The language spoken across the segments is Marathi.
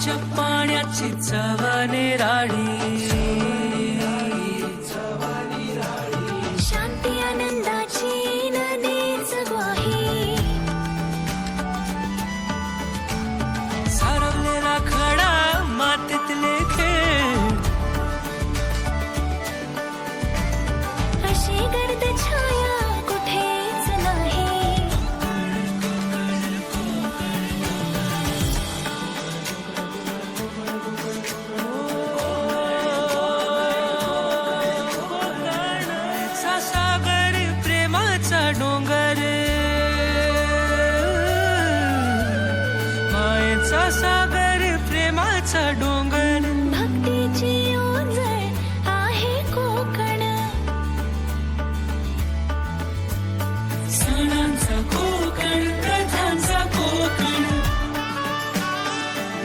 नदीच्या पाण्याची चवाने राडी, शांती आनंदाची नदीच ग्वाही, सारवलेला खडा मातीतले खेळ, अशी गर्द छाया कुठेच नाही. सागर प्रेमाचा डोंगर, मायेचा सागर प्रेमाचा डोंगर, भक्तीची ओंजळ आहे कोकण, सणांचा कोकण, कथांचा कोकण,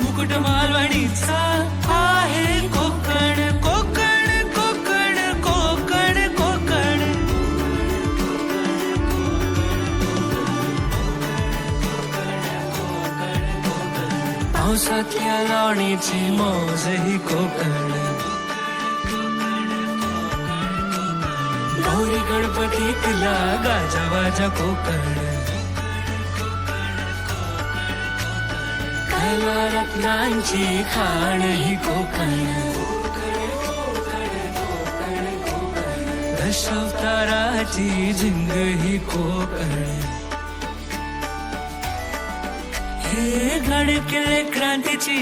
मुकुट मालवणीचा आहे कोकण. कोकण कोकण कोकण कोकण, पावसातल्या लावणीची मौज ही कोकण, गौरी गणपतीतला गाजावाजा कोकण, कला रत्नांची खाण ही कोकण, दशावताराची झिंग ही कोकण. हे गड किल्ले क्रांतीची